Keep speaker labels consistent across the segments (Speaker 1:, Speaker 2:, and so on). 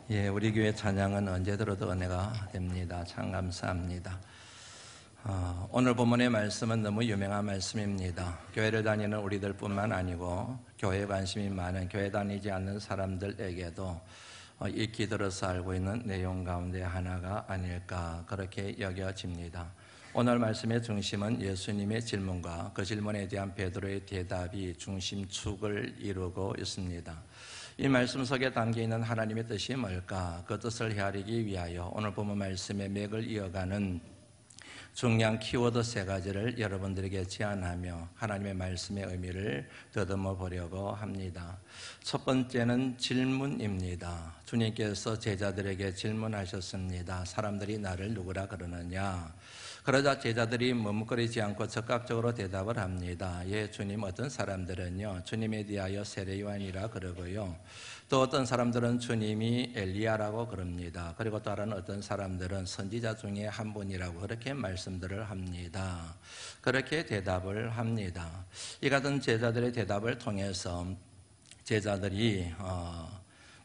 Speaker 1: 우리 교회 찬양은 언제 들어도 은혜가 됩니다. 참 감사합니다. 오늘 본문의 말씀은 너무 유명한 말씀입니다. 교회를 다니는 우리들 뿐만 아니고 교회에 관심이 많은 교회 다니지 않는 사람들에게도 익히 들어서 알고 있는 내용 가운데 하나가 아닐까 그렇게 여겨집니다. 오늘 말씀의 중심은 예수님의 질문과 그 질문에 대한 베드로의 대답이 중심축을 이루고 있습니다. 이 말씀 속에 담겨있는 하나님의 뜻이 뭘까? 그 뜻을 헤아리기 위하여 오늘 본문 말씀의 맥을 이어가는 중요한 키워드 3가지를 여러분들에게 제안하며 하나님의 말씀의 의미를 더듬어 보려고 합니다. 첫 번째는 질문입니다. 주님께서 제자들에게 질문하셨습니다. 사람들이 나를 누구라 그러느냐? 그러자 제자들이 머뭇거리지 않고 적극적으로 대답을 합니다. 예, 주님, 어떤 사람들은요 주님에 대하여 세례 요한이라 그러고요, 또 어떤 사람들은 주님이 엘리야라고 그럽니다. 그리고 또 다른 어떤 사람들은 선지자 중에 한 분이라고 그렇게 말씀들을 합니다. 그렇게 대답을 합니다. 이 같은 제자들의 대답을 통해서 제자들이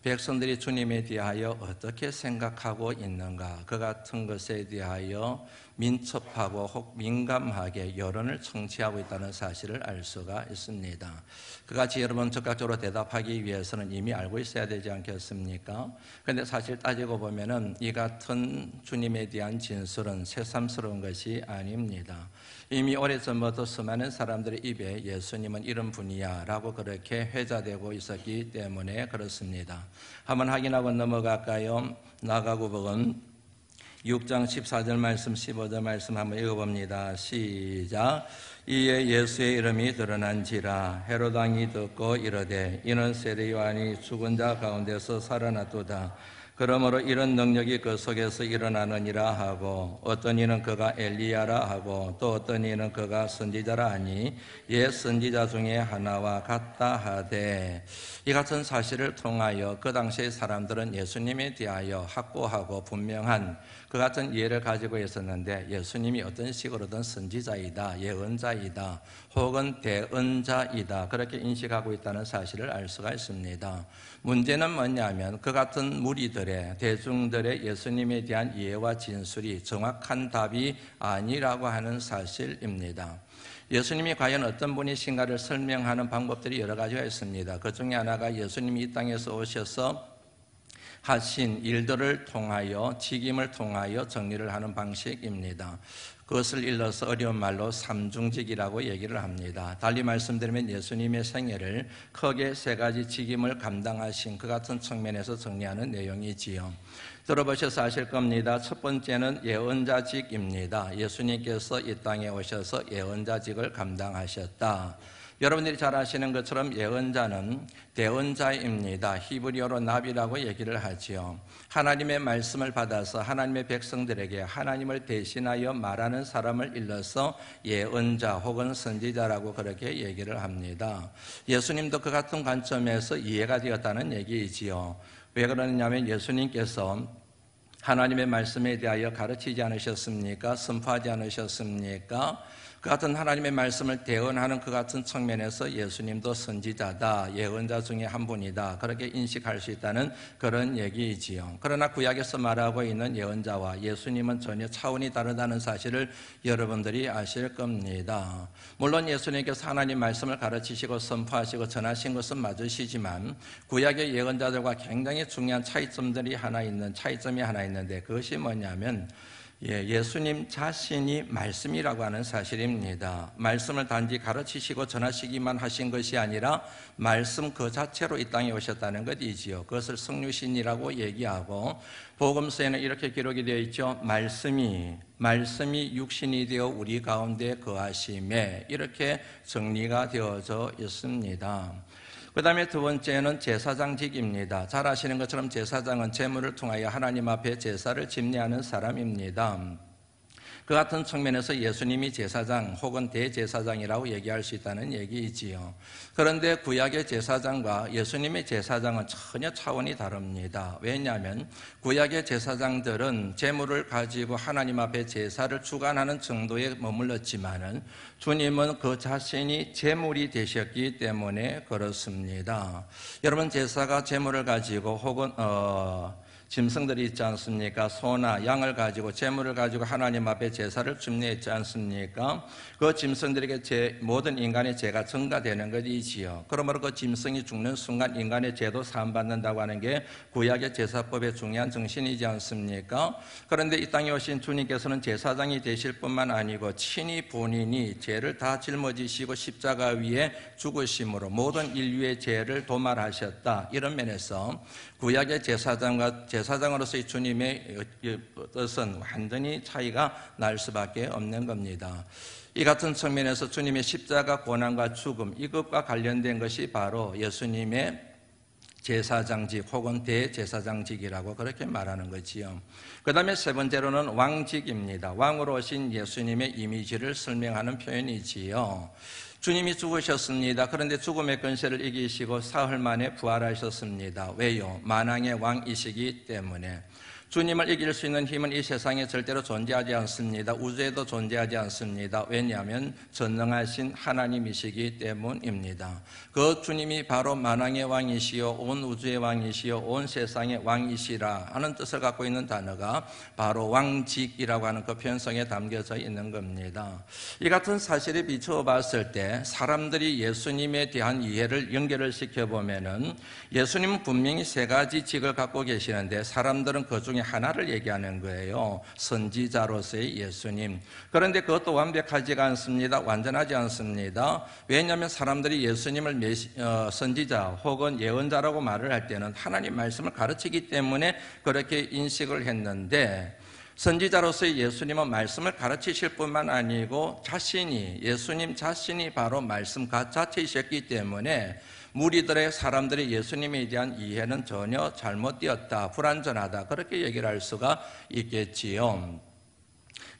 Speaker 1: 백성들이 주님에 대하여 어떻게 생각하고 있는가, 그 같은 것에 대하여 민첩하고 혹 민감하게 여론을 청취하고 있다는 사실을 알 수가 있습니다. 그같이 여러분 적극적으로 대답하기 위해서는 이미 알고 있어야 되지 않겠습니까? 그런데 사실 따지고 보면은 이 같은 주님에 대한 진술은 새삼스러운 것이 아닙니다. 이미 오래전부터 수많은 사람들의 입에 예수님은 이런 분이야 라고 그렇게 회자되고 있었기 때문에 그렇습니다. 한번 확인하고 넘어갈까요? 마가복음 6장 14절 말씀 15절 말씀 한번 읽어봅니다. 시작. 이에 예수의 이름이 드러난지라 헤롯 왕이 듣고 이르되 이는 세례 요한이 죽은 자 가운데서 살아났도다. 그러므로 이런 능력이 그 속에서 일어나느니라 하고, 어떤 이는 그가 엘리야라 하고 또 어떤 이는 그가 선지자라 하니 옛 선지자 중에 하나와 같다 하되, 이 같은 사실을 통하여 그 당시의 사람들은 예수님에 대하여 확고하고 분명한 그 같은 이해를 가지고 있었는데, 예수님이 어떤 식으로든 선지자이다, 예언자이다, 혹은 대언자이다 그렇게 인식하고 있다는 사실을 알 수가 있습니다. 문제는 뭐냐면 그 같은 무리들의, 대중들의 예수님에 대한 이해와 진술이 정확한 답이 아니라고 하는 사실입니다. 예수님이 과연 어떤 분이신가를 설명하는 방법들이 여러 가지가 있습니다. 그 중에 하나가 예수님이 이 땅에서 오셔서 하신 일들을 통하여, 직임을 통하여 정리를 하는 방식입니다. 그것을 일러서 어려운 말로 삼중직이라고 얘기를 합니다. 달리 말씀드리면 예수님의 생애를 크게 3가지 직임을 감당하신 그 같은 측면에서 정리하는 내용이지요. 들어보셔서 아실 겁니다. 첫 번째는 예언자직입니다. 예수님께서 이 땅에 오셔서 예언자직을 감당하셨다. 여러분들이 잘 아시는 것처럼 예언자는 대언자입니다. 히브리어로 나비라고 얘기를 하지요. 하나님의 말씀을 받아서 하나님의 백성들에게 하나님을 대신하여 말하는 사람을 일러서 예언자 혹은 선지자라고 그렇게 얘기를 합니다. 예수님도 그 같은 관점에서 이해가 되었다는 얘기이지요. 왜 그러냐면 예수님께서 하나님의 말씀에 대하여 가르치지 않으셨습니까? 선포하지 않으셨습니까? 그 같은 하나님의 말씀을 대언하는 그 같은 측면에서 예수님도 선지자다, 예언자 중에 한 분이다 그렇게 인식할 수 있다는 그런 얘기이지요. 그러나 구약에서 말하고 있는 예언자와 예수님은 전혀 차원이 다르다는 사실을 여러분들이 아실 겁니다. 물론 예수님께서 하나님 말씀을 가르치시고 선포하시고 전하신 것은 맞으시지만 구약의 예언자들과 굉장히 중요한 차이점이 하나 있는데, 그것이 뭐냐면 예수님 자신이 말씀이라고 하는 사실입니다. 말씀을 단지 가르치시고 전하시기만 하신 것이 아니라 말씀 그 자체로 이 땅에 오셨다는 것이지요. 그것을 성육신이라고 얘기하고, 복음서에는 이렇게 기록이 되어 있죠. 말씀이 육신이 되어 우리 가운데 거하심에, 이렇게 정리가 되어져 있습니다. 그 다음에 두 번째는 제사장직입니다. 잘 아시는 것처럼 제사장은 제물을 통하여 하나님 앞에 제사를 집례하는 사람입니다. 그 같은 측면에서 예수님이 제사장 혹은 대제사장이라고 얘기할 수 있다는 얘기이지요. 그런데 구약의 제사장과 예수님의 제사장은 전혀 차원이 다릅니다. 왜냐하면 구약의 제사장들은 제물을 가지고 하나님 앞에 제사를 주관하는 정도에 머물렀지만은 주님은 그 자신이 제물이 되셨기 때문에 그렇습니다. 여러분, 제사가 제물을 가지고 혹은 짐승들이 있지 않습니까? 소나 양을 가지고 제물을 가지고 하나님 앞에 제사를 준비했지 않습니까? 그 짐승들에게 모든 인간의 죄가 증가되는 것이지요. 그러므로 그 짐승이 죽는 순간 인간의 죄도 사함받는다고 하는 게 구약의 제사법의 중요한 정신이지 않습니까? 그런데 이 땅에 오신 주님께서는 제사장이 되실 뿐만 아니고 친히 본인이 죄를 다 짊어지시고 십자가 위에 죽으심으로 모든 인류의 죄를 도말하셨다. 이런 면에서 구약의 제사장으로서의 주님의 뜻은 완전히 차이가 날 수밖에 없는 겁니다. 이 같은 측면에서 주님의 십자가 고난과 죽음, 이것과 관련된 것이 바로 예수님의 제사장직 혹은 대제사장직이라고 그렇게 말하는 거지요. 그 다음에 세 번째로는 왕직입니다. 왕으로 오신 예수님의 이미지를 설명하는 표현이지요. 주님이 죽으셨습니다. 그런데 죽음의 권세를 이기시고 사흘 만에 부활하셨습니다. 왜요? 만왕의 왕이시기 때문에. 주님을 이길 수 있는 힘은 이 세상에 절대로 존재하지 않습니다. 우주에도 존재하지 않습니다. 왜냐하면 전능하신 하나님이시기 때문입니다. 그 주님이 바로 만왕의 왕이시요 온 우주의 왕이시요 온 세상의 왕이시라 하는 뜻을 갖고 있는 단어가 바로 왕직이라고 하는 그 편성에 담겨져 있는 겁니다. 이 같은 사실에 비추어 봤을 때 사람들이 예수님에 대한 이해를 연결을 시켜보면은 예수님은 분명히 세 가지 직을 갖고 계시는데 사람들은 그 중에 하나를 얘기하는 거예요. 선지자로서의 예수님. 그런데 그것도 완벽하지가 않습니다. 완전하지 않습니다. 왜냐하면 사람들이 예수님을 선지자 혹은 예언자라고 말을 할 때는 하나님 말씀을 가르치기 때문에 그렇게 인식을 했는데 선지자로서의 예수님은 말씀을 가르치실 뿐만 아니고 예수님 자신이 바로 말씀 자체이셨기 때문에 무리들의 사람들의 예수님에 대한 이해는 전혀 잘못되었다, 불완전하다 그렇게 얘기를 할 수가 있겠지요.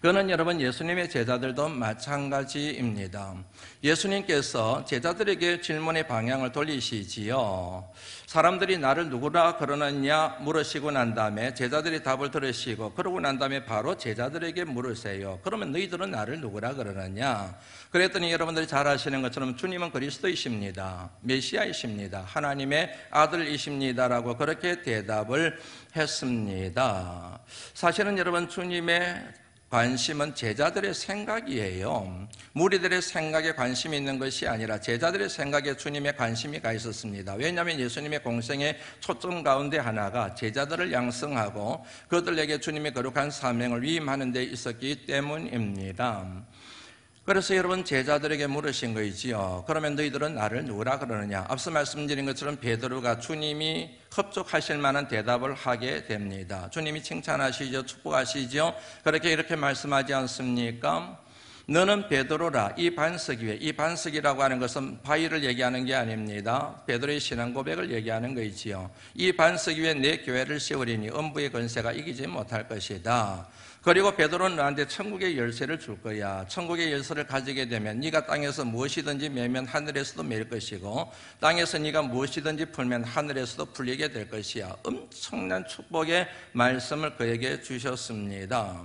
Speaker 1: 그거는 여러분 예수님의 제자들도 마찬가지입니다. 예수님께서 제자들에게 질문의 방향을 돌리시지요. 사람들이 나를 누구라 그러느냐 물으시고 난 다음에 제자들이 답을 들으시고 그러고 난 다음에 바로 제자들에게 물으세요. 그러면 너희들은 나를 누구라 그러느냐? 그랬더니 여러분들이 잘 아시는 것처럼 주님은 그리스도이십니다. 메시아이십니다. 하나님의 아들이십니다라고 그렇게 대답을 했습니다. 사실은 여러분 주님의 관심은 제자들의 생각이에요. 무리들의 생각에 관심이 있는 것이 아니라 제자들의 생각에 주님의 관심이 가 있었습니다. 왜냐하면 예수님의 공생의 초점 가운데 하나가 제자들을 양성하고 그들에게 주님의 거룩한 사명을 위임하는 데 있었기 때문입니다. 그래서 여러분 제자들에게 물으신 거이지요. 그러면 너희들은 나를 누구라 그러느냐? 앞서 말씀드린 것처럼 베드로가 주님이 흡족하실 만한 대답을 하게 됩니다. 주님이 칭찬하시죠, 축복하시죠. 이렇게 말씀하지 않습니까? 너는 베드로라. 이 반석 위에, 이 반석이라고 하는 것은 바위를 얘기하는 게 아닙니다. 베드로의 신앙 고백을 얘기하는 거이지요. 이 반석 위에 내 교회를 세우리니 음부의 권세가 이기지 못할 것이다. 그리고 베드로는 너한테 천국의 열쇠를 줄 거야. 천국의 열쇠를 가지게 되면 네가 땅에서 무엇이든지 매면 하늘에서도 매일 것이고 땅에서 네가 무엇이든지 풀면 하늘에서도 풀리게 될 것이야. 엄청난 축복의 말씀을 그에게 주셨습니다.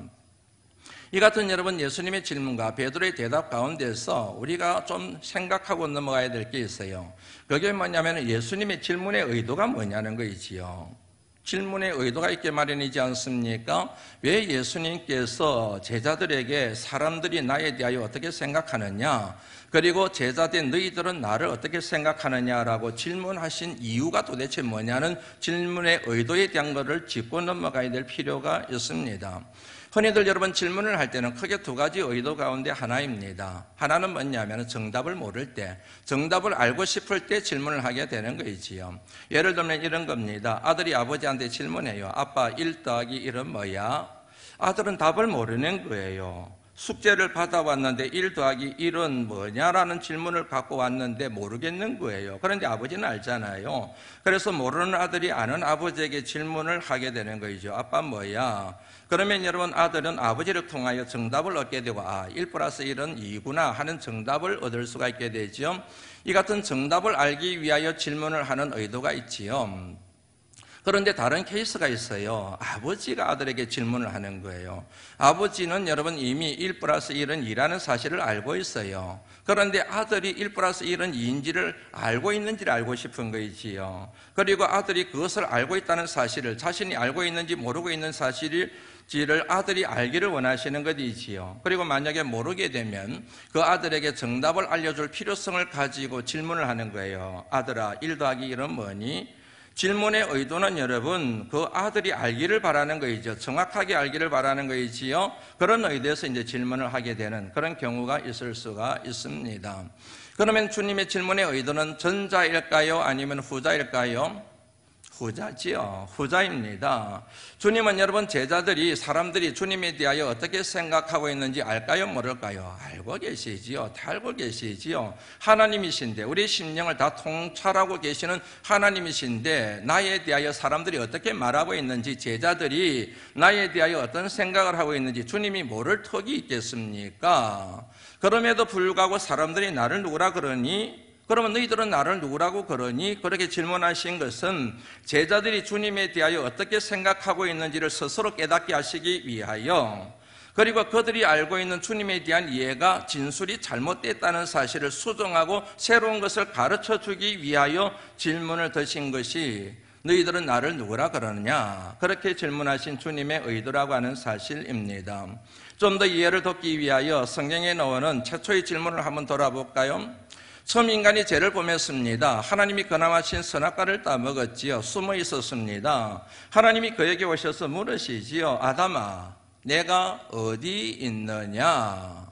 Speaker 1: 이 같은 여러분 예수님의 질문과 베드로의 대답 가운데서 우리가 좀 생각하고 넘어가야 될 게 있어요. 그게 뭐냐면 예수님의 질문의 의도가 뭐냐는 거이지요. 질문의 의도가 있게 마련이지 않습니까? 왜 예수님께서 제자들에게 사람들이 나에 대하여 어떻게 생각하느냐, 그리고 제자된 너희들은 나를 어떻게 생각하느냐라고 질문하신 이유가 도대체 뭐냐는 질문의 의도에 대한 것을 짚고 넘어가야 될 필요가 있습니다. 흔히들 여러분 질문을 할 때는 크게 두 가지 의도 가운데 하나입니다. 하나는 뭐냐면 정답을 모를 때, 정답을 알고 싶을 때 질문을 하게 되는 거이지요. 예를 들면 이런 겁니다. 아들이 아버지한테 질문해요. 아빠 1 더하기 1은 뭐야? 아들은 답을 모르는 거예요. 숙제를 받아왔는데 1 더하기 1은 뭐냐라는 질문을 갖고 왔는데 모르겠는 거예요. 그런데 아버지는 알잖아요. 그래서 모르는 아들이 아는 아버지에게 질문을 하게 되는 거죠. 아빠 뭐야? 그러면 여러분 아들은 아버지를 통하여 정답을 얻게 되고 1 플러스 1은 2구나 하는 정답을 얻을 수가 있게 되죠. 이 같은 정답을 알기 위하여 질문을 하는 의도가 있지요. 그런데 다른 케이스가 있어요. 아버지가 아들에게 질문을 하는 거예요. 아버지는 여러분 이미 1 플러스 1은 2라는 사실을 알고 있어요. 그런데 아들이 1 플러스 1은 2인지를 알고 있는지를 알고 싶은 거이지요. 그리고 아들이 그것을 알고 있다는 사실을, 자신이 알고 있는지 모르고 있는 사실을 아들이 알기를 원하시는 것이지요. 그리고 만약에 모르게 되면 그 아들에게 정답을 알려줄 필요성을 가지고 질문을 하는 거예요. 아들아, 1 더하기 1은 뭐니? 질문의 의도는 여러분 그 아들이 알기를 바라는 거이죠. 정확하게 알기를 바라는 거이지요. 그런 의도에서 이제 질문을 하게 되는 그런 경우가 있을 수가 있습니다. 그러면 주님의 질문의 의도는 전자일까요? 아니면 후자일까요? 후자지요. 후자입니다. 주님은 여러분 제자들이, 사람들이 주님에 대하여 어떻게 생각하고 있는지 알까요? 모를까요? 알고 계시지요. 다 알고 계시지요. 하나님이신데, 우리 심령을 다 통찰하고 계시는 하나님이신데 나에 대하여 사람들이 어떻게 말하고 있는지, 제자들이 나에 대하여 어떤 생각을 하고 있는지 주님이 모를 턱이 있겠습니까? 그럼에도 불구하고 사람들이 나를 누구라 그러니? 그러면 너희들은 나를 누구라고 그러니? 그렇게 질문하신 것은 제자들이 주님에 대하여 어떻게 생각하고 있는지를 스스로 깨닫게 하시기 위하여, 그리고 그들이 알고 있는 주님에 대한 이해가 진술이 잘못됐다는 사실을 수정하고 새로운 것을 가르쳐 주기 위하여 질문을 드신 것이 너희들은 나를 누구라 그러느냐? 그렇게 질문하신 주님의 의도라고 하는 사실입니다. 좀 더 이해를 돕기 위하여 성경에 나오는 최초의 질문을 한번 돌아볼까요? 처음 인간이 죄를 범했습니다. 하나님이 권함하신 선악과를 따먹었지요. 숨어 있었습니다. 하나님이 그에게 오셔서 물으시지요. 아담아, 내가 어디 있느냐?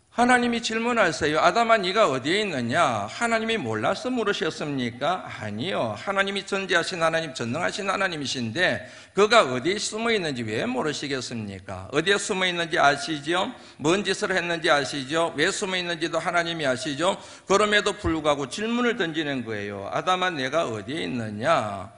Speaker 1: 하나님이 질문하세요. 아담아, 네가 어디에 있느냐? 하나님이 몰라서 물으셨습니까? 아니요. 하나님이 전지하신 하나님, 전능하신 하나님이신데 그가 어디에 숨어 있는지 왜 모르시겠습니까? 어디에 숨어 있는지 아시죠? 뭔 짓을 했는지 아시죠? 왜 숨어 있는지도 하나님이 아시죠? 그럼에도 불구하고 질문을 던지는 거예요. 아담아, 내가 어디에 있느냐?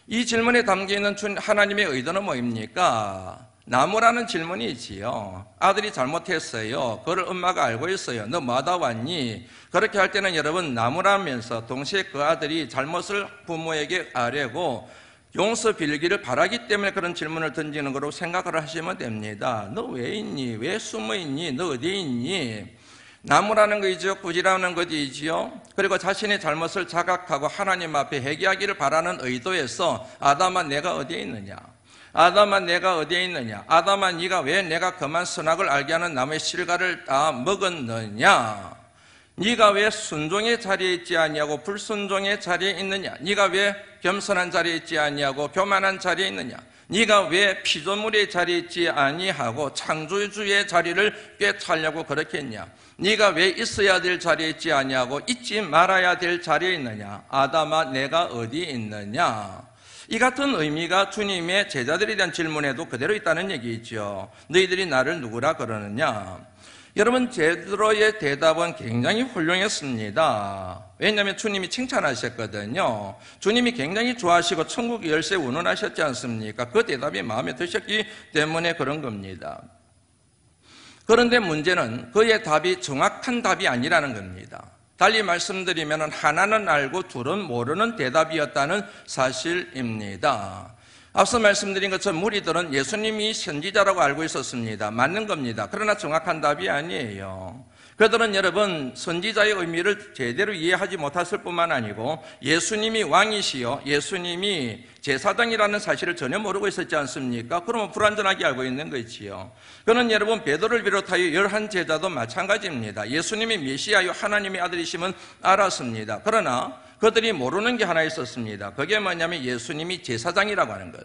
Speaker 1: 이 질문에 담겨있는 하나님의 의도는 뭐입니까? 나무라는 질문이지요. 아들이 잘못했어요. 그걸 엄마가 알고 있어요. 너 뭐하다 왔니? 그렇게 할 때는 여러분 나무라면서 동시에 그 아들이 잘못을 부모에게 아뢰고 용서 빌기를 바라기 때문에 그런 질문을 던지는 거로 생각을 하시면 됩니다. 너 왜 있니? 왜 숨어 있니? 너 어디에 있니? 나무라는 것이죠. 꾸지라는 것이지요. 그리고 자신의 잘못을 자각하고 하나님 앞에 회개하기를 바라는 의도에서 아담아, 내가 어디에 있느냐? 아담아, 내가 어디에 있느냐? 아담아, 네가 왜 내가 그만 선악을 알게 하는 나무의 실과를 다 먹었느냐? 네가 왜 순종의 자리에 있지 아니하고 불순종의 자리에 있느냐? 네가 왜 겸손한 자리에 있지 아니하고 교만한 자리에 있느냐? 네가 왜 피조물의 자리에 있지 아니하고 창조주의 자리를 꿰차려고 그렇게 했냐? 네가 왜 있어야 될 자리에 있지 아니하고 있지 말아야 될 자리에 있느냐? 아담아, 내가 어디에 있느냐? 이 같은 의미가 주님의 제자들에 대한 질문에도 그대로 있다는 얘기죠. 너희들이 나를 누구라 그러느냐? 여러분, 제대로의 대답은 굉장히 훌륭했습니다. 왜냐하면 주님이 칭찬하셨거든요. 주님이 굉장히 좋아하시고 천국 열쇠 운운하셨지 않습니까? 그 대답이 마음에 드셨기 때문에 그런 겁니다. 그런데 문제는 그의 답이 정확한 답이 아니라는 겁니다. 달리 말씀드리면 하나는 알고 둘은 모르는 대답이었다는 사실입니다. 앞서 말씀드린 것처럼 무리들은 예수님이 선지자라고 알고 있었습니다. 맞는 겁니다. 그러나 정확한 답이 아니에요. 그들은 여러분 선지자의 의미를 제대로 이해하지 못했을 뿐만 아니고 예수님이 왕이시요 예수님이 제사장이라는 사실을 전혀 모르고 있었지 않습니까? 그러면 불완전하게 알고 있는 거지요. 그는 여러분 베드로를 비롯하여 11제자도 마찬가지입니다. 예수님이 메시아요 하나님의 아들이심은 알았습니다. 그러나 그들이 모르는 게 하나 있었습니다. 그게 뭐냐면 예수님이 제사장이라고 하는 것.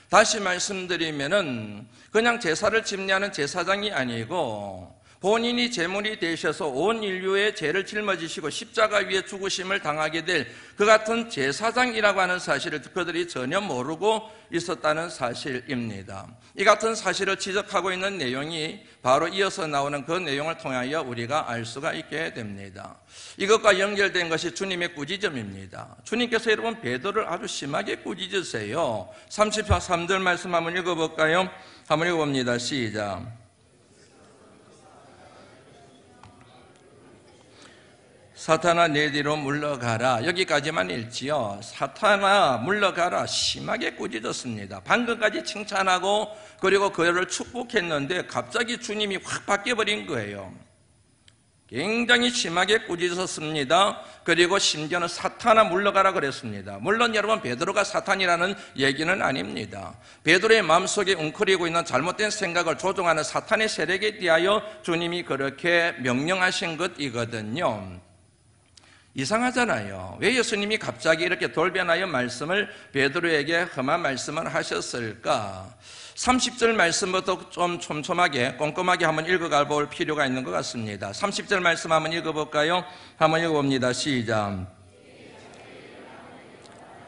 Speaker 1: 다시 말씀드리면은 그냥 제사를 집례하는 제사장이 아니고 본인이 제물이 되셔서 온 인류의 죄를 짊어지시고 십자가 위에 죽으심을 당하게 될 그 같은 제사장이라고 하는 사실을 그들이 전혀 모르고 있었다는 사실입니다. 이 같은 사실을 지적하고 있는 내용이 바로 이어서 나오는 그 내용을 통하여 우리가 알 수가 있게 됩니다. 이것과 연결된 것이 주님의 꾸짖음입니다. 주님께서 여러분 베드로를 아주 심하게 꾸짖으세요. 33절 말씀 한번 읽어볼까요? 한번 읽어봅니다. 시작. 사탄아 내 뒤로 물러가라. 여기까지만 읽지요. 사탄아 물러가라. 심하게 꾸짖었습니다. 방금까지 칭찬하고 그리고 그를 축복했는데 갑자기 주님이 확 바뀌어버린 거예요. 굉장히 심하게 꾸짖었습니다. 그리고 심지어는 사탄아 물러가라 그랬습니다. 물론 여러분 베드로가 사탄이라는 얘기는 아닙니다. 베드로의 마음속에 웅크리고 있는 잘못된 생각을 조종하는 사탄의 세력에 대하여 주님이 그렇게 명령하신 것이거든요. 이상하잖아요. 왜 예수님이 갑자기 이렇게 돌변하여 말씀을 베드로에게 험한 말씀을 하셨을까? 30절 말씀부터 좀 촘촘하게 꼼꼼하게 한번 읽어가 볼 필요가 있는 것 같습니다. 30절 말씀 한번 읽어볼까요? 한번 읽어봅니다. 시작.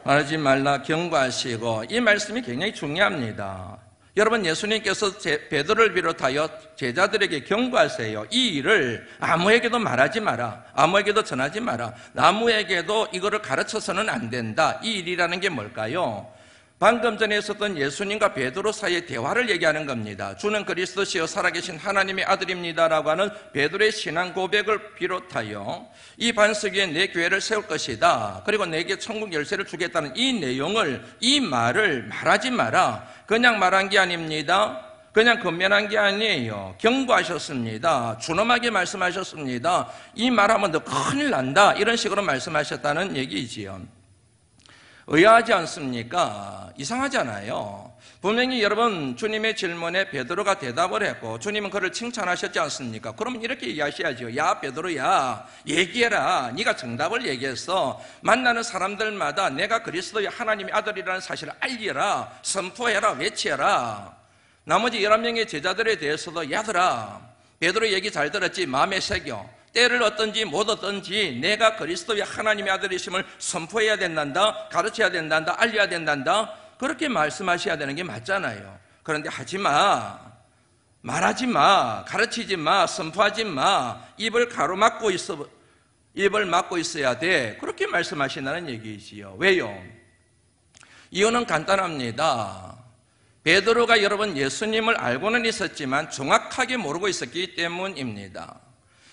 Speaker 1: 말하지 말라 경고하시고. 이 말씀이 굉장히 중요합니다. 여러분 예수님께서 베드로를 비롯하여 제자들에게 경고하세요. 이 일을 아무에게도 말하지 마라. 아무에게도 전하지 마라. 아무에게도 이거를 가르쳐서는 안 된다. 이 일이라는 게 뭘까요? 방금 전에 있었던 예수님과 베드로 사이의 대화를 얘기하는 겁니다. 주는 그리스도시요 살아계신 하나님의 아들입니다라고 하는 베드로의 신앙 고백을 비롯하여 이 반석 위에 내 교회를 세울 것이다. 그리고 내게 천국 열쇠를 주겠다는 이 내용을, 이 말을 말하지 마라. 그냥 말한 게 아닙니다. 그냥 건면한 게 아니에요. 경고하셨습니다. 준엄하게 말씀하셨습니다. 이 말하면 너 큰일 난다. 이런 식으로 말씀하셨다는 얘기지요. 의아하지 않습니까? 이상하잖아요. 분명히 여러분 주님의 질문에 베드로가 대답을 했고 주님은 그를 칭찬하셨지 않습니까? 그럼 이렇게 얘기하셔야죠. 야 베드로야, 얘기해라. 네가 정답을 얘기했어. 만나는 사람들마다 내가 그리스도의 하나님의 아들이라는 사실을 알리라. 선포해라. 외치라. 나머지 11명의 제자들에 대해서도 야들아, 베드로 얘기 잘 들었지? 마음에 새겨. 때를 얻든지 못 얻든지 내가 그리스도의 하나님의 아들이심을 선포해야 된단다, 가르쳐야 된단다, 알려야 된단다. 그렇게 말씀하셔야 되는 게 맞잖아요. 그런데 하지 마, 말하지 마, 가르치지 마, 선포하지 마. 입을 가로막고 있어야 돼. 그렇게 말씀하신다는 얘기지요. 왜요? 이유는 간단합니다. 베드로가 여러분 예수님을 알고는 있었지만 정확하게 모르고 있었기 때문입니다.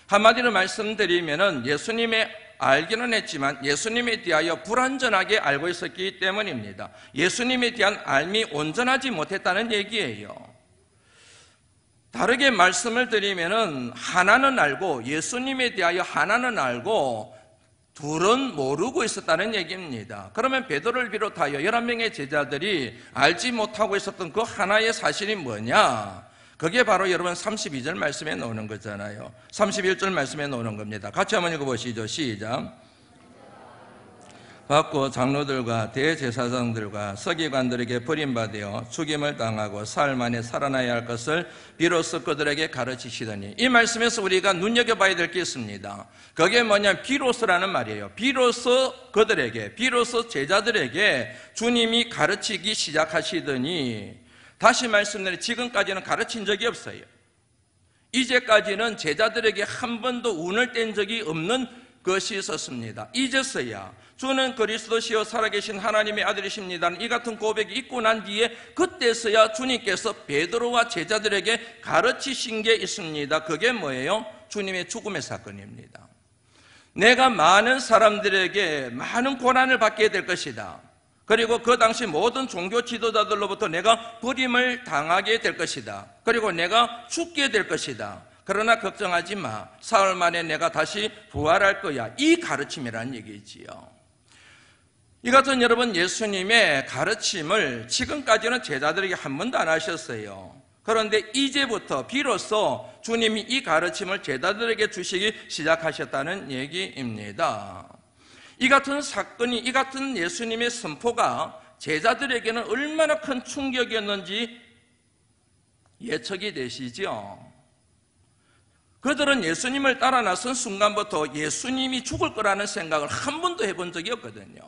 Speaker 1: 한마디로 말씀드리면은 예수님의 알기는 했지만 예수님에 대하여 불완전하게 알고 있었기 때문입니다. 예수님에 대한 알미 온전하지 못했다는 얘기예요. 다르게 말씀을 드리면은 하나는 알고 예수님에 대하여 하나는 알고 둘은 모르고 있었다는 얘기입니다. 그러면 베드로를 비롯하여 11명의 제자들이 알지 못하고 있었던 그 하나의 사실이 뭐냐? 그게 바로 여러분 32절 말씀에 나오는 거잖아요. 31절 말씀에 나오는 겁니다. 같이 한번 읽어보시죠. 시작. 받고 장로들과 대제사장들과 서기관들에게 버림받아 죽임을 당하고 사흘 만에 살아나야 할 것을 비로소 그들에게 가르치시더니, 이 말씀에서 우리가 눈여겨봐야 될 게 있습니다. 그게 뭐냐면 비로소라는 말이에요. 비로소 그들에게, 비로소 제자들에게 주님이 가르치기 시작하시더니, 다시 말씀드리면 지금까지는 가르친 적이 없어요. 이제까지는 제자들에게 한 번도 운을 뗀 적이 없는 것이 있었습니다. 이제서야 주는 그리스도시요 살아계신 하나님의 아들이십니다는 이 같은 고백이 있고 난 뒤에 그때서야 주님께서 베드로와 제자들에게 가르치신 게 있습니다. 그게 뭐예요? 주님의 죽음의 사건입니다. 내가 많은 사람들에게 많은 고난을 받게 될 것이다. 그리고 그 당시 모든 종교 지도자들로부터 내가 버림을 당하게 될 것이다. 그리고 내가 죽게 될 것이다. 그러나 걱정하지 마. 사흘 만에 내가 다시 부활할 거야. 이 가르침이라는 얘기지요. 이 같은 여러분 예수님의 가르침을 지금까지는 제자들에게 한 번도 안 하셨어요. 그런데 이제부터 비로소 주님이 이 가르침을 제자들에게 주시기 시작하셨다는 얘기입니다. 이 같은 사건이, 이 같은 예수님의 선포가 제자들에게는 얼마나 큰 충격이었는지 예측이 되시죠? 그들은 예수님을 따라 나선 순간부터 예수님이 죽을 거라는 생각을 한 번도 해본 적이 없거든요.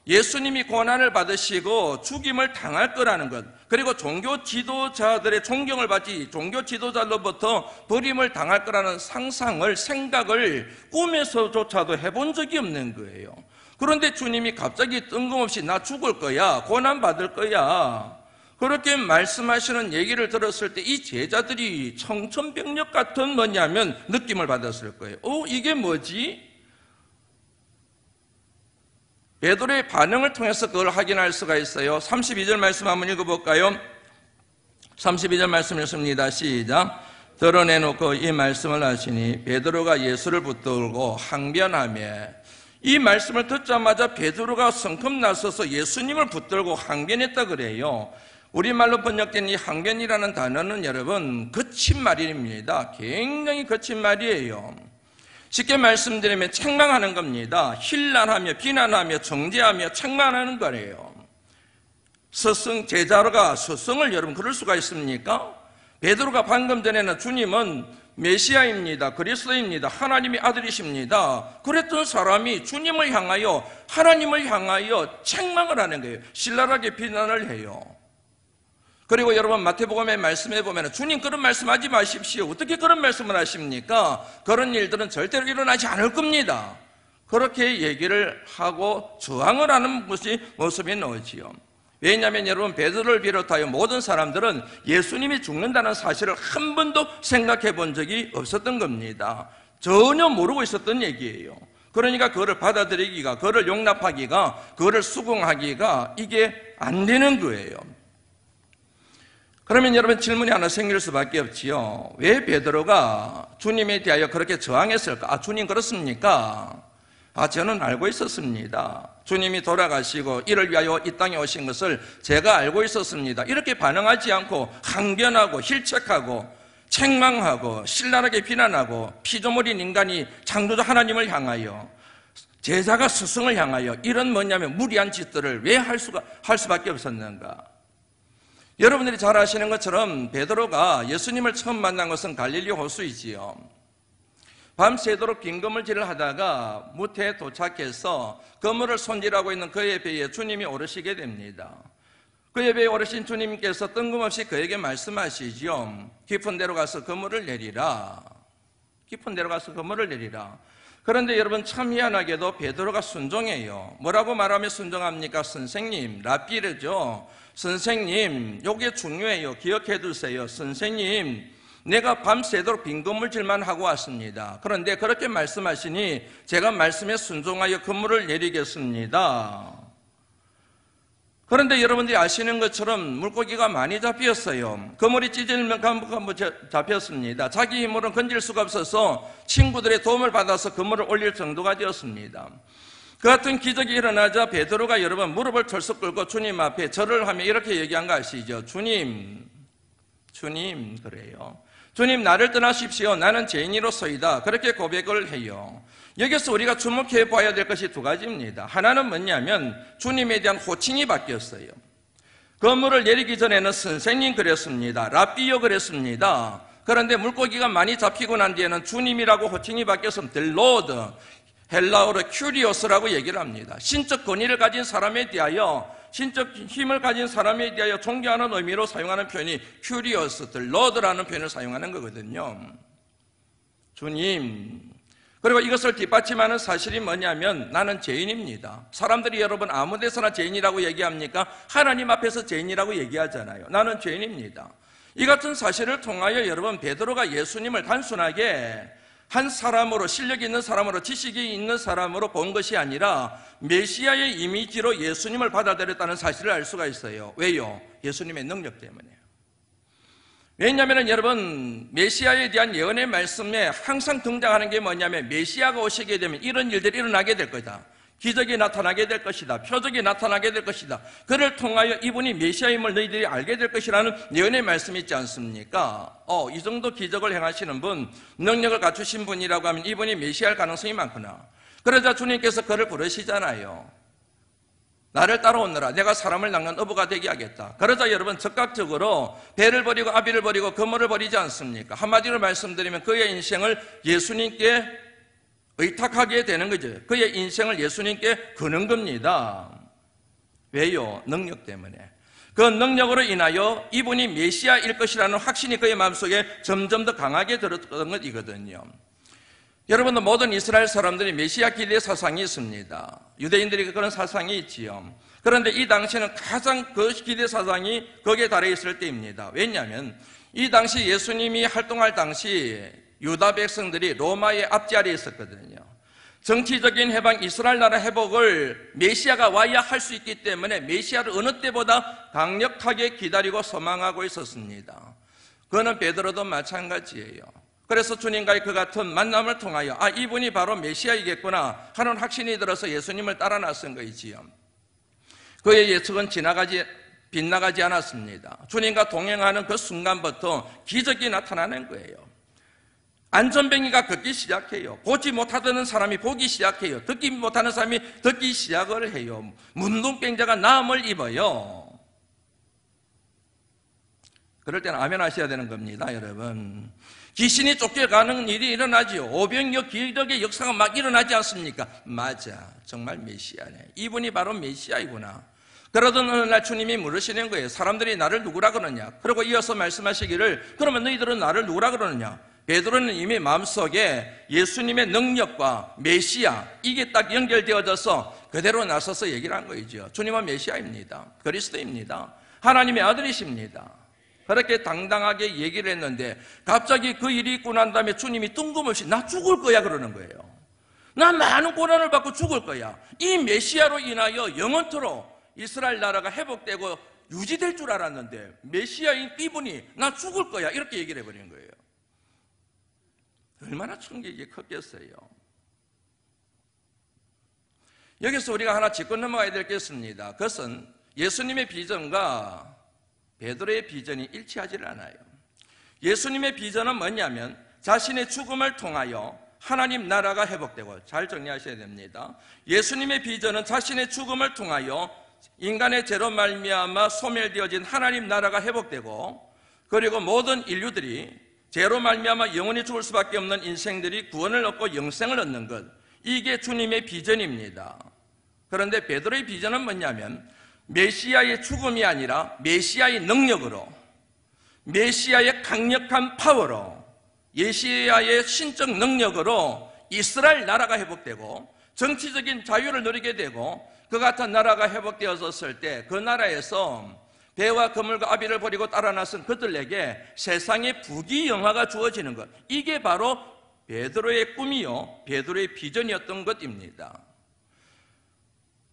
Speaker 1: 예수님이 고난을 받으시고 죽임을 당할 거라는 것, 그리고 종교 지도자들의 존경을 받지 종교 지도자로부터 버림을 당할 거라는 상상을, 생각을 꿈에서조차도 해본 적이 없는 거예요. 그런데 주님이 갑자기 뜬금없이 나 죽을 거야, 고난 받을 거야, 그렇게 말씀하시는 얘기를 들었을 때 이 제자들이 청천벽력 같은 뭐냐면 느낌을 받았을 거예요. 이게 뭐지? 베드로의 반응을 통해서 그걸 확인할 수가 있어요. 32절 말씀 한번 읽어볼까요? 32절 말씀 읽습니다. 시작. 드러내놓고 이 말씀을 하시니 베드로가 예수를 붙들고 항변하며, 이 말씀을 듣자마자 베드로가 성큼 나서서 예수님을 붙들고 항변했다 그래요. 우리말로 번역된 이 항변이라는 단어는 여러분 거친 말입니다. 굉장히 거친 말이에요. 쉽게 말씀드리면 책망하는 겁니다. 힐난하며 비난하며 정죄하며 책망하는 거래요. 제자가 스승을 여러분 그럴 수가 있습니까? 베드로가 방금 전에는 주님은 메시아입니다. 그리스도입니다. 하나님의 아들이십니다. 그랬던 사람이 주님을 향하여, 하나님을 향하여 책망을 하는 거예요. 신랄하게 비난을 해요. 그리고 여러분 마태복음의 말씀에 보면 주님 그런 말씀하지 마십시오. 어떻게 그런 말씀을 하십니까? 그런 일들은 절대로 일어나지 않을 겁니다. 그렇게 얘기를 하고 저항을 하는 모습이 나오지요. 왜냐하면 여러분 베드로를 비롯하여 모든 사람들은 예수님이 죽는다는 사실을 한 번도 생각해 본 적이 없었던 겁니다. 전혀 모르고 있었던 얘기예요. 그러니까 그거를 받아들이기가, 그거를 용납하기가, 그거를 수긍하기가 이게 안 되는 거예요. 그러면 여러분 질문이 하나 생길 수밖에 없지요. 왜 베드로가 주님에 대하여 그렇게 저항했을까? 주님 그렇습니까? 저는 알고 있었습니다. 주님이 돌아가시고 이를 위하여 이 땅에 오신 것을 제가 알고 있었습니다. 이렇게 반응하지 않고 항변하고 힐책하고 책망하고 신랄하게 비난하고 피조물인 인간이 창조자 하나님을 향하여, 제자가 스승을 향하여 이런 뭐냐면 무리한 짓들을 왜 할 수밖에 없었는가? 여러분들이 잘 아시는 것처럼 베드로가 예수님을 처음 만난 것은 갈릴리 호수이지요. 밤새도록 빈 그물질을 하다가 무태에 도착해서 그물을 손질하고 있는 그의 배에 주님이 오르시게 됩니다. 그의 배에 오르신 주님께서 뜬금없이 그에게 말씀하시죠. 깊은 데로 가서 그물을 내리라. 깊은 데로 가서 그물을 내리라. 그런데 여러분 참 희한하게도 베드로가 순종해요. 뭐라고 말하며 순종합니까? 선생님, 라삐르죠. 선생님, 요게 중요해요. 기억해 두세요. 선생님, 내가 밤새도록 빈 그물질만 하고 왔습니다. 그런데 그렇게 말씀하시니 제가 말씀에 순종하여 그물을 내리겠습니다. 그런데 여러분들이 아시는 것처럼 물고기가 많이 잡혔어요. 그물이 찢어질만큼 잡혔습니다. 자기 힘으로는 건질 수가 없어서 친구들의 도움을 받아서 그물을 올릴 정도가 되었습니다. 그 같은 기적이 일어나자 베드로가 여러분 무릎을 털썩 꿇고 주님 앞에 절을 하며 이렇게 얘기한 거 아시죠? 주님 그래요. 주님, 나를 떠나십시오. 나는 죄인이로서이다. 그렇게 고백을 해요. 여기서 우리가 주목해 봐야 될 것이 두 가지입니다. 하나는 뭐냐면 주님에 대한 호칭이 바뀌었어요. 그물을 내리기 전에는 선생님 그랬습니다. 라삐요 그랬습니다. 그런데 물고기가 많이 잡히고 난 뒤에는 주님이라고 호칭이 바뀌어서 델로드, 헬라어로 큐리오스라고 얘기를 합니다. 신적 권위를 가진 사람에 대하여, 신적 힘을 가진 사람에 대하여 존경하는 의미로 사용하는 표현이 큐리오스, 델로드라는 표현을 사용하는 거거든요. 주님. 그리고 이것을 뒷받침하는 사실이 뭐냐면 나는 죄인입니다. 사람들이 여러분 아무 데서나 죄인이라고 얘기합니까? 하나님 앞에서 죄인이라고 얘기하잖아요. 나는 죄인입니다. 이 같은 사실을 통하여 여러분 베드로가 예수님을 단순하게 한 사람으로, 실력 있는 사람으로, 지식이 있는 사람으로 본 것이 아니라 메시아의 이미지로 예수님을 받아들였다는 사실을 알 수가 있어요. 왜요? 예수님의 능력 때문에요. 왜냐하면 여러분 메시아에 대한 예언의 말씀에 항상 등장하는 게 뭐냐면 메시아가 오시게 되면 이런 일들이 일어나게 될 거다. 기적이 나타나게 될 것이다. 표적이 나타나게 될 것이다. 그를 통하여 이분이 메시아임을 너희들이 알게 될 것이라는 예언의 말씀이 있지 않습니까? 이 정도 기적을 행하시는 분, 능력을 갖추신 분이라고 하면 이분이 메시아일 가능성이 많구나. 그러자 주님께서 그를 부르시잖아요. 나를 따라오너라. 내가 사람을 낚는 어부가 되게 하겠다. 그러자 여러분 즉각적으로 배를 버리고 아비를 버리고 그물을 버리지 않습니까? 한마디로 말씀드리면 그의 인생을 예수님께 의탁하게 되는 거죠. 그의 인생을 예수님께 거는 겁니다. 왜요? 능력 때문에. 그 능력으로 인하여 이분이 메시아일 것이라는 확신이 그의 마음속에 점점 더 강하게 들었던 것이거든요. 여러분도 모든 이스라엘 사람들이 메시아 기대 사상이 있습니다. 유대인들이 그런 사상이 있지요. 그런데 이 당시에는 가장 그 기대 사상이 거기에 달해 있을 때입니다. 왜냐하면 이 당시 예수님이 활동할 당시 유다 백성들이 로마의 앞자리에 있었거든요. 정치적인 해방, 이스라엘 나라 회복을 메시아가 와야 할 수 있기 때문에 메시아를 어느 때보다 강력하게 기다리고 소망하고 있었습니다. 그거는 베드로도 마찬가지예요. 그래서 주님과의 그 같은 만남을 통하여 이분이 바로 메시아이겠구나 하는 확신이 들어서 예수님을 따라 나선 거이지요. 그의 예측은 빗나가지 않았습니다. 주님과 동행하는 그 순간부터 기적이 나타나는 거예요. 안전뱅이가 걷기 시작해요. 보지 못하던 사람이 보기 시작해요. 듣기 못하는 사람이 듣기 시작을 해요. 문둥병자가 나음을 입어요. 그럴 때는 아멘 하셔야 되는 겁니다, 여러분. 귀신이 쫓겨가는 일이 일어나지요. 오병이어 기적의 역사가 막 일어나지 않습니까? 맞아, 정말 메시아네. 이분이 바로 메시아이구나. 그러던 어느 날 주님이 물으시는 거예요. 사람들이 나를 누구라 그러냐? 그리고 이어서 말씀하시기를, 그러면 너희들은 나를 누구라 그러느냐? 베드로는 이미 마음속에 예수님의 능력과 메시아, 이게 딱 연결되어져서 그대로 나서서 얘기를 한 거이죠. 주님은 메시아입니다. 그리스도입니다. 하나님의 아들이십니다. 그렇게 당당하게 얘기를 했는데 갑자기 그 일이 있고 난 다음에 주님이 뜬금없이 나 죽을 거야 그러는 거예요. 나 많은 고난을 받고 죽을 거야. 이 메시아로 인하여 영원토록 이스라엘 나라가 회복되고 유지될 줄 알았는데 메시아인 이분이 나 죽을 거야 이렇게 얘기를 해버린 거예요. 얼마나 충격이 컸겠어요. 여기서 우리가 하나 짚고 넘어가야 될 게 있습니다. 그것은 예수님의 비전과 베드로의 비전이 일치하지를 않아요. 예수님의 비전은 뭐냐면 자신의 죽음을 통하여 하나님 나라가 회복되고, 잘 정리하셔야 됩니다. 예수님의 비전은 자신의 죽음을 통하여 인간의 죄로 말미암아 소멸되어진 하나님 나라가 회복되고, 그리고 모든 인류들이 죄로 말미암아 영원히 죽을 수밖에 없는 인생들이 구원을 얻고 영생을 얻는 것, 이게 주님의 비전입니다. 그런데 베드로의 비전은 뭐냐면 메시아의 죽음이 아니라 메시아의 능력으로, 메시아의 강력한 파워로, 메시아의 신적 능력으로 이스라엘 나라가 회복되고 정치적인 자유를 누리게 되고, 그 같은 나라가 회복되어졌을 때 그 나라에서 배와 그물과 아비를 버리고 따라 나선 그들에게 세상의 부귀영화가 주어지는 것, 이게 바로 베드로의 꿈이요 베드로의 비전이었던 것입니다.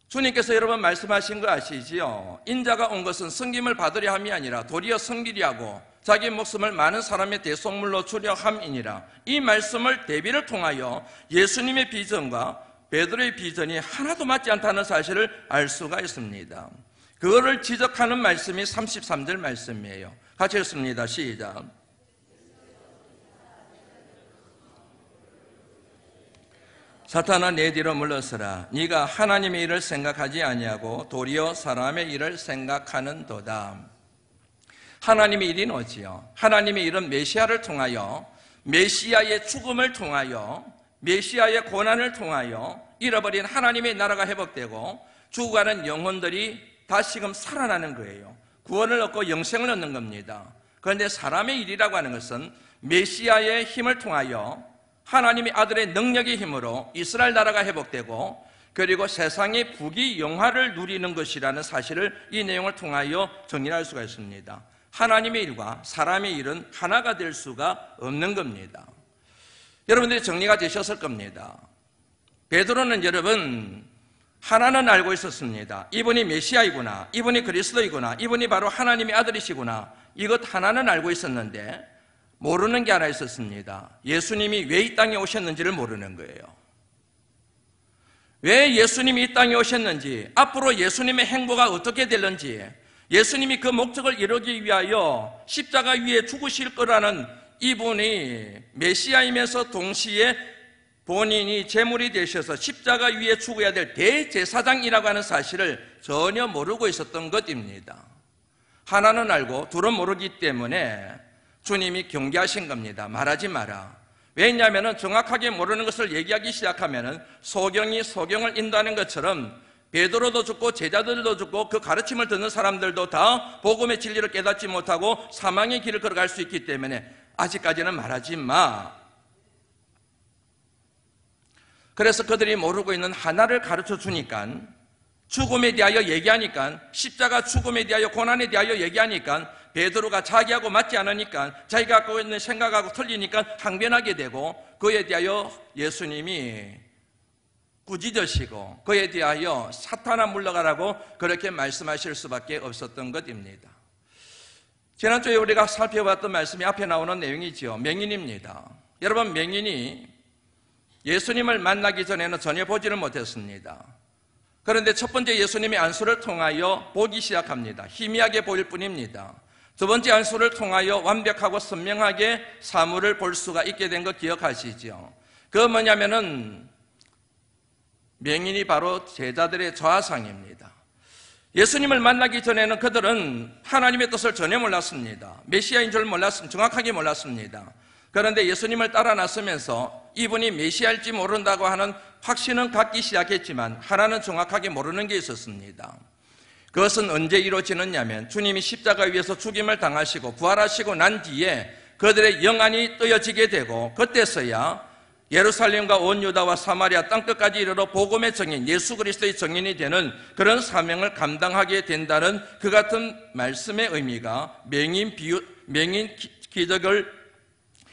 Speaker 1: 주님께서 여러분 말씀하신 거 아시지요? 인자가 온 것은 섬김을 받으려 함이 아니라 도리어 섬기려 하고 자기 목숨을 많은 사람의 대속물로 주려 함이니라. 이 말씀을 대비를 통하여 예수님의 비전과 베드로의 비전이 하나도 맞지 않다는 사실을 알 수가 있습니다. 그거를 지적하는 말씀이 33절 말씀이에요. 같이 읽습니다. 시작. 사탄아 내 뒤로 물러서라. 네가 하나님의 일을 생각하지 아니하고 도리어 사람의 일을 생각하는도다. 하나님의 일이 뭐지요? 하나님의 일은 메시아를 통하여, 메시아의 죽음을 통하여, 메시아의 고난을 통하여 잃어버린 하나님의 나라가 회복되고 죽어가는 영혼들이 다시금 살아나는 거예요. 구원을 얻고 영생을 얻는 겁니다. 그런데 사람의 일이라고 하는 것은 메시아의 힘을 통하여 하나님의 아들의 능력의 힘으로 이스라엘 나라가 회복되고, 그리고 세상의 부귀영화를 누리는 것이라는 사실을 이 내용을 통하여 정리할 수가 있습니다. 하나님의 일과 사람의 일은 하나가 될 수가 없는 겁니다. 여러분들이 정리가 되셨을 겁니다. 베드로는 여러분 하나는 알고 있었습니다. 이분이 메시아이구나, 이분이 그리스도이구나, 이분이 바로 하나님의 아들이시구나, 이것 하나는 알고 있었는데 모르는 게 하나 있었습니다. 예수님이 왜 이 땅에 오셨는지를 모르는 거예요. 왜 예수님이 이 땅에 오셨는지, 앞으로 예수님의 행보가 어떻게 될는지, 예수님이 그 목적을 이루기 위하여 십자가 위에 죽으실 거라는, 이분이 메시아이면서 동시에 본인이 제물이 되셔서 십자가 위에 죽어야 될 대제사장이라고 하는 사실을 전혀 모르고 있었던 것입니다. 하나는 알고 둘은 모르기 때문에 주님이 경계하신 겁니다. 말하지 마라. 왜냐하면 정확하게 모르는 것을 얘기하기 시작하면 소경이 소경을 인도하는 것처럼 베드로도 죽고 제자들도 죽고 그 가르침을 듣는 사람들도 다 복음의 진리를 깨닫지 못하고 사망의 길을 걸어갈 수 있기 때문에 아직까지는 말하지 마. 그래서 그들이 모르고 있는 하나를 가르쳐 주니까, 죽음에 대하여 얘기하니까, 십자가 죽음에 대하여 고난에 대하여 얘기하니까 베드로가 자기하고 맞지 않으니까, 자기가 갖고 있는 생각하고 틀리니까 항변하게 되고, 그에 대하여 예수님이 꾸짖으시고 그에 대하여 사탄아 물러가라고 그렇게 말씀하실 수밖에 없었던 것입니다. 지난주에 우리가 살펴봤던 말씀이 앞에 나오는 내용이지요. 맹인입니다. 여러분, 맹인이 예수님을 만나기 전에는 전혀 보지를 못했습니다. 그런데 첫 번째 예수님의 안수를 통하여 보기 시작합니다. 희미하게 보일 뿐입니다. 두 번째 안수를 통하여 완벽하고 선명하게 사물을 볼 수가 있게 된 거 기억하시죠? 그건 뭐냐면은 맹인이 바로 제자들의 좌상입니다. 예수님을 만나기 전에는 그들은 하나님의 뜻을 전혀 몰랐습니다. 메시아인 줄 몰랐습니다. 정확하게 몰랐습니다. 그런데 예수님을 따라 나서면서 이분이 메시아일지 모른다고 하는 확신은 갖기 시작했지만 하나는 정확하게 모르는 게 있었습니다. 그것은 언제 이루어지느냐면 주님이 십자가 위에서 죽임을 당하시고 부활하시고 난 뒤에 그들의 영안이 뜨여지게 되고 그때서야 예루살렘과 온 유다와 사마리아 땅끝까지 이르러 복음의 증인, 예수 그리스도의 증인이 되는 그런 사명을 감당하게 된다는 그 같은 말씀의 의미가 맹인 기적을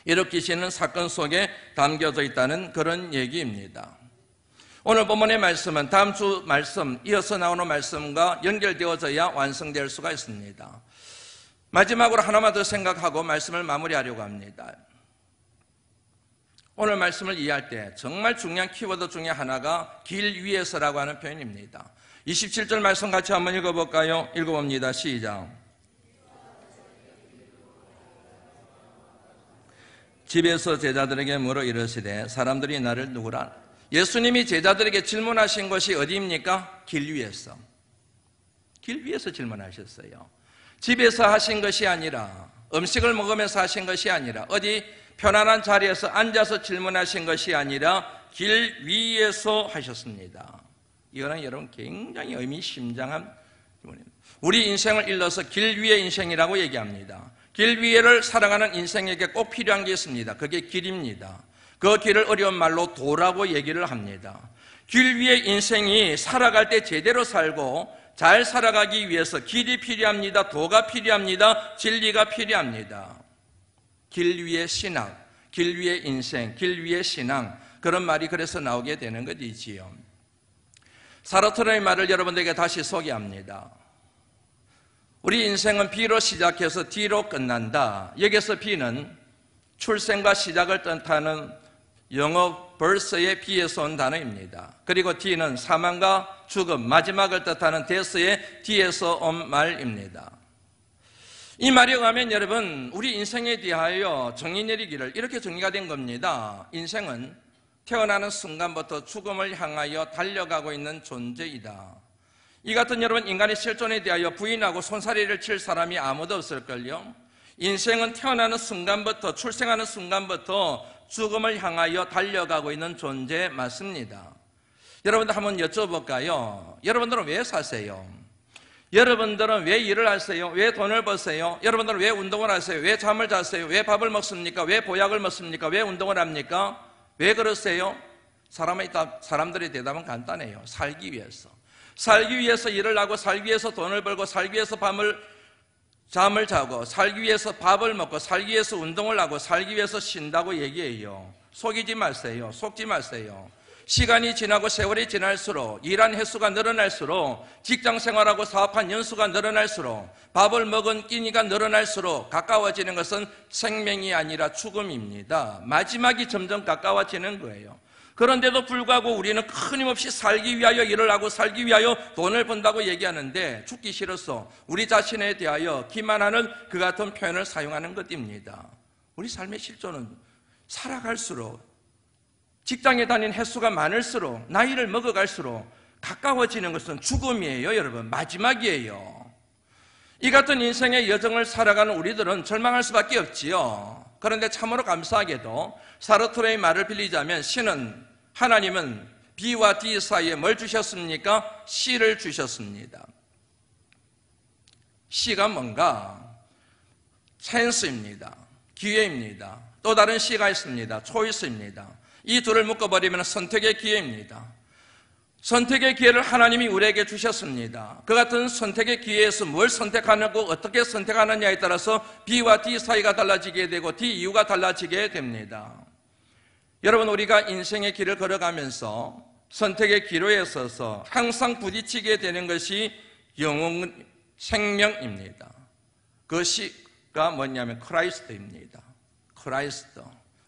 Speaker 1: 일으키시는 사건 속에 담겨져 있다는 그런 얘기입니다. 오늘 본문의 말씀은 다음 주 말씀, 이어서 나오는 말씀과 연결되어져야 완성될 수가 있습니다. 마지막으로 하나만 더 생각하고 말씀을 마무리하려고 합니다. 오늘 말씀을 이해할 때 정말 중요한 키워드 중에 하나가 길 위에서라고 하는 표현입니다. 27절 말씀 같이 한번 읽어볼까요? 읽어봅니다. 시작. 집에서 제자들에게 물어 이르시되 사람들이 나를 누구라? 예수님이 제자들에게 질문하신 것이 어디입니까? 길 위에서. 길 위에서 질문하셨어요. 집에서 하신 것이 아니라, 음식을 먹으면서 하신 것이 아니라, 어디 편안한 자리에서 앉아서 질문하신 것이 아니라 길 위에서 하셨습니다. 이거는 여러분 굉장히 의미심장한 질문입니다. 우리 인생을 일러서 길 위의 인생이라고 얘기합니다. 길 위를 살아가는 인생에게 꼭 필요한 게 있습니다. 그게 길입니다. 그 길을 어려운 말로 도라고 얘기를 합니다. 길 위의 인생이 살아갈 때 제대로 살고 잘 살아가기 위해서 길이 필요합니다. 도가 필요합니다. 진리가 필요합니다. 길 위의 신학, 길 위의 인생, 길 위의 신앙, 그런 말이 그래서 나오게 되는 것이지요. 사르트르의 말을 여러분들에게 다시 소개합니다. 우리 인생은 B로 시작해서 D로 끝난다. 여기서 B는 출생과 시작을 뜻하는 영어 birth의 B에서 온 단어입니다. 그리고 D는 사망과 죽음, 마지막을 뜻하는 death의 D에서 온 말입니다. 이 말에 의하면 여러분, 우리 인생에 대하여 정의 내리기를 이렇게 정리가 된 겁니다. 인생은 태어나는 순간부터 죽음을 향하여 달려가고 있는 존재이다. 이 같은 여러분, 인간의 실존에 대하여 부인하고 손사래를 칠 사람이 아무도 없을걸요. 인생은 태어나는 순간부터, 출생하는 순간부터 죽음을 향하여 달려가고 있는 존재 맞습니다. 여러분들 한번 여쭤볼까요? 여러분들은 왜 사세요? 여러분들은 왜 일을 하세요? 왜 돈을 버세요? 여러분들은 왜 운동을 하세요? 왜 잠을 자세요? 왜 밥을 먹습니까? 왜 보약을 먹습니까? 왜 운동을 합니까? 왜 그러세요? 사람들의 대답은 간단해요. 살기 위해서. 살기 위해서 일을 하고, 살기 위해서 돈을 벌고, 살기 위해서 잠을 자고, 살기 위해서 밥을 먹고, 살기 위해서 운동을 하고, 살기 위해서 쉰다고 얘기해요. 속이지 마세요. 속지 마세요. 시간이 지나고 세월이 지날수록, 일한 횟수가 늘어날수록, 직장 생활하고 사업한 연수가 늘어날수록, 밥을 먹은 끼니가 늘어날수록 가까워지는 것은 생명이 아니라 죽음입니다. 마지막이 점점 가까워지는 거예요. 그런데도 불구하고 우리는 끊임없이 살기 위하여 일을 하고 살기 위하여 돈을 번다고 얘기하는데 죽기 싫어서 우리 자신에 대하여 기만하는 그 같은 표현을 사용하는 것입니다. 우리 삶의 실존은 살아갈수록, 직장에 다닌 횟수가 많을수록, 나이를 먹어갈수록 가까워지는 것은 죽음이에요. 여러분, 마지막이에요. 이 같은 인생의 여정을 살아가는 우리들은 절망할 수밖에 없지요. 그런데 참으로 감사하게도 사르트르의 말을 빌리자면 하나님은 B와 D 사이에 뭘 주셨습니까? C를 주셨습니다. C가 뭔가? 찬스입니다. 기회입니다. 또 다른 C가 있습니다. 초이스입니다. 이 둘을 묶어버리면 선택의 기회입니다. 선택의 기회를 하나님이 우리에게 주셨습니다. 그 같은 선택의 기회에서 뭘 선택하고 어떻게 선택하느냐에 따라서 B와 D 사이가 달라지게 되고 D 이유가 달라지게 됩니다. 여러분, 우리가 인생의 길을 걸어가면서 선택의 기로에 서서 항상 부딪히게 되는 것이 영혼 생명입니다. 그것이가 뭐냐면 크라이스트입니다. 크라이스트,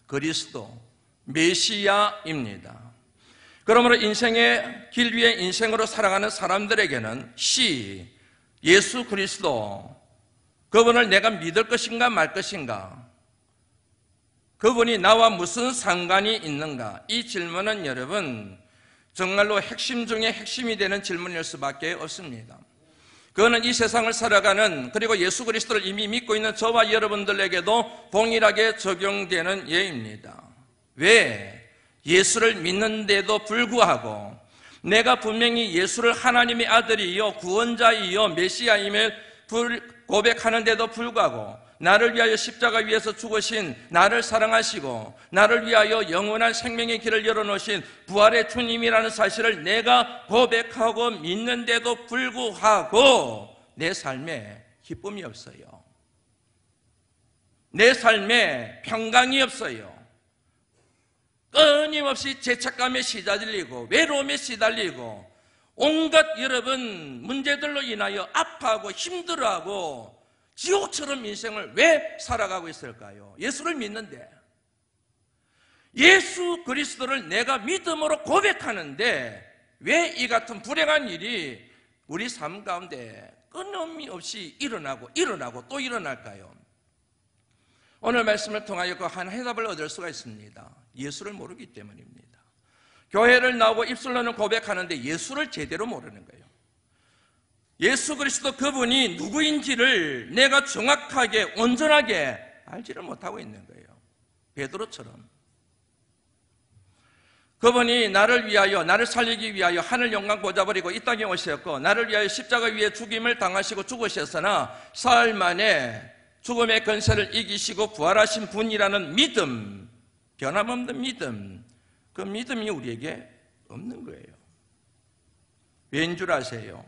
Speaker 1: 그리스도, 메시아입니다. 그러므로 인생의 길 위에 인생으로 살아가는 사람들에게는 예수 그리스도, 그분을 내가 믿을 것인가 말 것인가, 그분이 나와 무슨 상관이 있는가, 이 질문은 여러분 정말로 핵심 중에 핵심이 되는 질문일 수밖에 없습니다. 그거는 이 세상을 살아가는, 그리고 예수 그리스도를 이미 믿고 있는 저와 여러분들에게도 동일하게 적용되는 예입니다. 왜 예수를 믿는데도 불구하고 내가 분명히 예수를 하나님의 아들이요 구원자이요 메시아임을 고백하는데도 불구하고 나를 위하여 십자가 위에서 죽으신, 나를 사랑하시고 나를 위하여 영원한 생명의 길을 열어놓으신 부활의 주님이라는 사실을 내가 고백하고 믿는데도 불구하고 내 삶에 기쁨이 없어요. 내 삶에 평강이 없어요. 끊임없이 죄책감에 시달리고 외로움에 시달리고 온갖 여러분 문제들로 인하여 아파하고 힘들어하고 지옥처럼 인생을 왜 살아가고 있을까요? 예수를 믿는데, 예수 그리스도를 내가 믿음으로 고백하는데 왜 이 같은 불행한 일이 우리 삶 가운데 끊임없이 일어나고 또 일어날까요? 오늘 말씀을 통하여 그 한 해답을 얻을 수가 있습니다. 예수를 모르기 때문입니다. 교회를 나오고 입술로는 고백하는데 예수를 제대로 모르는 거예요. 예수 그리스도 그분이 누구인지를 내가 정확하게 온전하게 알지를 못하고 있는 거예요. 베드로처럼. 그분이 나를 위하여, 나를 살리기 위하여 하늘 영광 보좌버리고 이 땅에 오셨고 나를 위하여 십자가 위에 죽임을 당하시고 죽으셨으나 사흘 만에 죽음의 권세를 이기시고 부활하신 분이라는 믿음, 변함없는 믿음, 그 믿음이 우리에게 없는 거예요. 왜인 줄 아세요?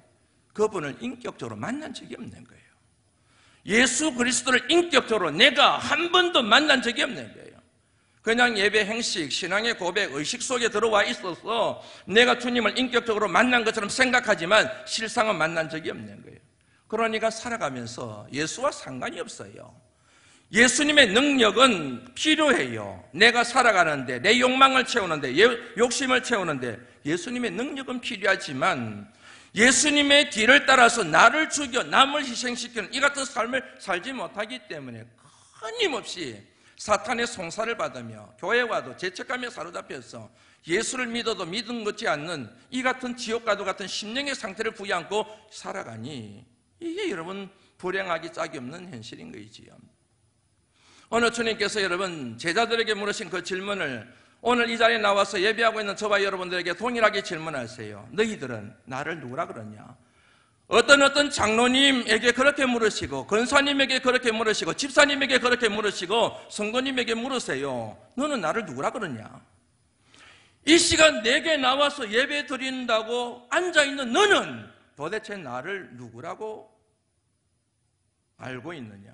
Speaker 1: 그분을 인격적으로 만난 적이 없는 거예요. 예수 그리스도를 인격적으로 내가 한 번도 만난 적이 없는 거예요. 그냥 예배 행식, 신앙의 고백, 의식 속에 들어와 있어서 내가 주님을 인격적으로 만난 것처럼 생각하지만 실상은 만난 적이 없는 거예요. 그러니까 살아가면서 예수와 상관이 없어요. 예수님의 능력은 필요해요. 내가 살아가는데, 내 욕망을 채우는데, 욕심을 채우는데 예수님의 능력은 필요하지만 예수님의 뒤를 따라서 나를 죽여 남을 희생시키는 이 같은 삶을 살지 못하기 때문에 끊임없이 사탄의 송사를 받으며 교회 와도 죄책감에 사로잡혀서 예수를 믿어도 믿음 것지 않는 이 같은 지옥과도 같은 심령의 상태를 부여안고 살아가니 이게 여러분 불행하기 짝이 없는 현실인 거이지요. 오늘 주님께서 여러분 제자들에게 물으신 그 질문을 오늘 이 자리에 나와서 예배하고 있는 저와 여러분들에게 동일하게 질문하세요. 너희들은 나를 누구라 그러냐? 어떤 장로님에게 그렇게 물으시고 권사님에게 그렇게 물으시고 집사님에게 그렇게 물으시고 성도님에게 물으세요. 너는 나를 누구라 그러냐? 이 시간 내게 나와서 예배 드린다고 앉아있는 너는 도대체 나를 누구라고 알고 있느냐?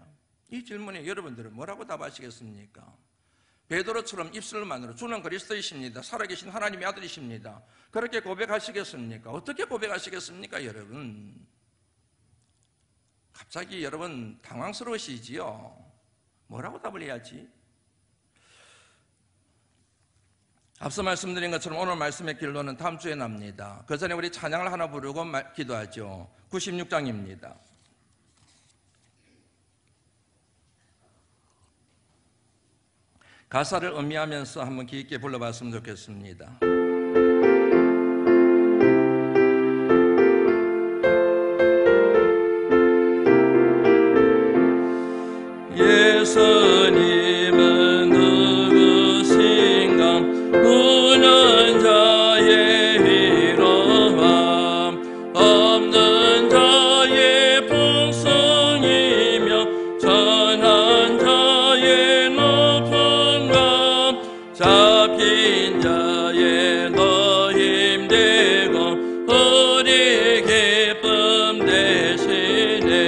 Speaker 1: 이 질문에 여러분들은 뭐라고 답하시겠습니까? 베드로처럼 입술만으로 주는 그리스도이십니다, 살아계신 하나님의 아들이십니다, 그렇게 고백하시겠습니까? 어떻게 고백하시겠습니까? 여러분 갑자기 여러분 당황스러우시지요? 뭐라고 답을 해야지? 앞서 말씀드린 것처럼 오늘 말씀의 길로는 다음 주에 납니다. 그 전에 우리 찬양을 하나 부르고 기도하죠. 96장입니다. 가사를 음미하면서 한번 귀 있게 불러봤으면 좋겠습니다. 예수님은 누구신가? 우는 자의 위로와 없는 자의 풍성이며 전한 자의 높음과 잡힌 자의 노힘되고 우리 기쁨 되시네.